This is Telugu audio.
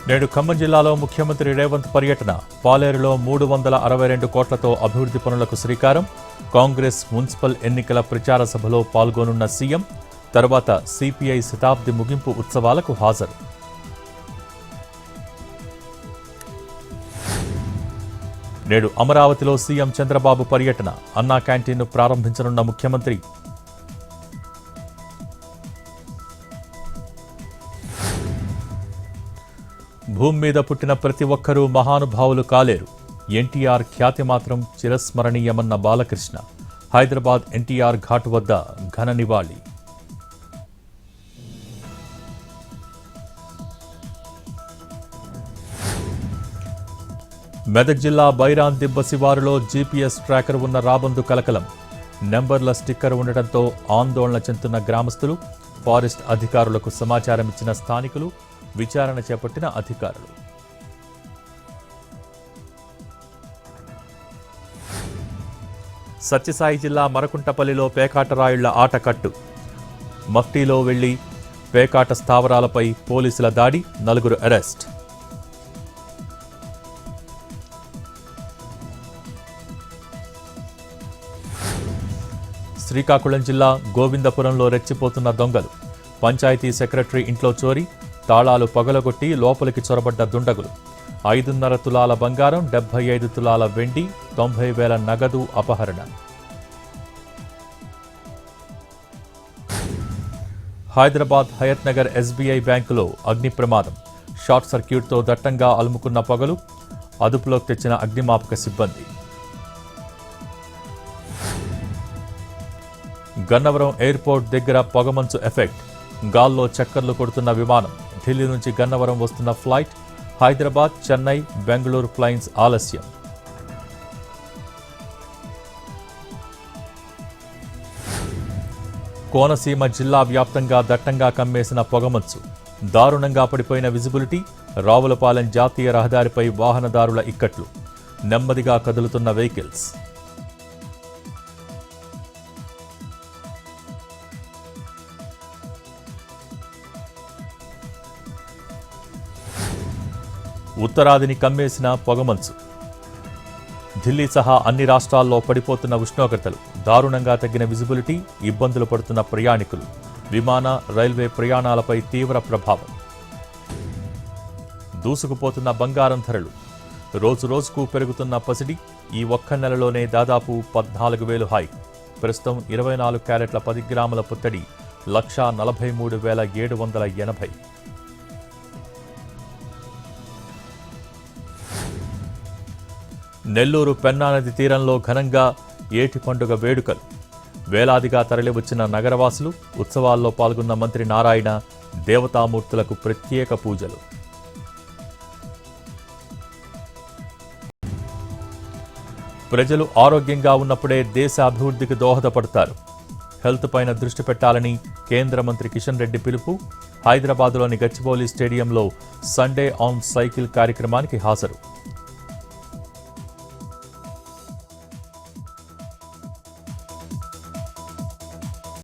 నేడు ఖమ్మం జిల్లాలో ముఖ్యమంత్రి రేవంత్ పర్యటన. పాలేరులో 362 కోట్లతో అభివృద్ధి పనులకు శ్రీకారం. కాంగ్రెస్ మున్సిపల్ ఎన్నికల ప్రచార సభలో పాల్గొనున్న సీఎం. తర్వాత సిపిఐ శతాబ్ది ముగింపు ఉత్సవాలకు హాజరు. నేడు అమరావతిలో సీఎం చంద్రబాబు పర్యటన. అన్నా క్యాంటీన్ను ప్రారంభించనున్న ముఖ్యమంత్రి. భూమి మీద పుట్టిన ప్రతి ఒక్కరూ మహానుభావులు కాలేరు. ఎన్టీఆర్ ఖ్యాతి మాత్రం చిరస్మరణీయమన్న బాలకృష్ణ. హైదరాబాద్ ఎన్టీఆర్ ఘాట్ వద్ద ఘన నివాళి. మెదక్ జిల్లా బైరాన్ దిబ్బ శివారులో జీపీఎస్ ట్రాకర్ ఉన్న రాబందు కలకలం. నెంబర్ల స్టిక్కర్ ఉండటంతో ఆందోళన చెందుతున్న గ్రామస్తులు. ఫారెస్ట్ అధికారులకు సమాచారం ఇచ్చిన స్థానికులు. విచారణ చేపట్టిన అధికారులు. సత్యసాయి జిల్లా మరకుంటపల్లిలో పేకాట రాయుళ్ల ఆటకట్టు. మఫ్టీలో వెళ్లి పేకాట స్థావరాలపై పోలీసుల దాడి. 4 అరెస్ట్. శ్రీకాకుళం జిల్లా గోవిందపురంలో రెచ్చిపోతున్న దొంగలు. పంచాయతీ సెక్రటరీ ఇంట్లో చోరీ. తాళాలు పగలగొట్టి లోపలికి చొరబడ్డ దుండగులు. 5.5 తులాల బంగారం, 75 తులాల వెండి, 90,000 నగదు అపహరణ. హైదరాబాద్ హయత్ నగర్ ఎస్బీఐ బ్యాంకులో అగ్ని ప్రమాదం. షార్ట్ సర్క్యూట్తో దట్టంగా అలుముకున్న పొగలు. అదుపులోకి తెచ్చిన అగ్నిమాపక సిబ్బంది. గన్నవరం ఎయిర్పోర్ట్ దగ్గర పొగమంచు ఎఫెక్ట్. గాల్లో చక్కర్లు కొడుతున్న విమానం. ఢిల్లీ నుంచి గన్నవరం వస్తున్న ఫ్లైట్. హైదరాబాద్, చెన్నై, బెంగళూరు ఫ్లైట్స్ ఆలస్యం. కోనసీమ జిల్లా వ్యాప్తంగా దట్టంగా కమ్మేసిన పొగమంచు. దారుణంగా పడిపోయిన విజిబిలిటీ. రావులపాలెం జాతీయ రహదారిపై వాహనదారుల ఇక్కట్లు. నెమ్మదిగా కదులుతున్న వెహికల్స్. ఉత్తరాదిని కమ్మేసిన పొగమంచు. ఢిల్లీ సహా అన్ని రాష్ట్రాల్లో పడిపోతున్న ఉష్ణోగ్రతలు. దారుణంగా తగ్గిన విజిబిలిటీ. ఇబ్బందులు పడుతున్న ప్రయాణికులు. విమాన, రైల్వే ప్రయాణాలపై తీవ్ర ప్రభావం. దూసుకుపోతున్న బంగారం ధరలు. రోజురోజుకు పెరుగుతున్న పసిడి. ఈ ఒక్క నెలలోనే దాదాపు 14,000 హై. ప్రస్తుతం 24 క్యారెట్ల 10 గ్రాముల పుత్తడి 1,43,780. నెల్లూరు పెన్నా నది తీరంలో ఘనంగా ఏటి పండుగ వేడుకలు. వేలాదిగా తరలివచ్చిన నగరవాసులు. ఉత్సవాల్లో పాల్గొన్న మంత్రి నారాయణ. దేవతామూర్తులకు ప్రత్యేక పూజలు. ప్రజలు ఆరోగ్యంగా ఉన్నప్పుడే దేశ అభివృద్ధికి దోహదపడతారు. హెల్త్ పైన దృష్టి పెట్టాలని కేంద్ర మంత్రి కిషన్ రెడ్డి పిలుపు. హైదరాబాద్లోని గచ్చిబౌలి స్టేడియంలో సండే ఆన్ సైకిల్ కార్యక్రమానికి హాజరు.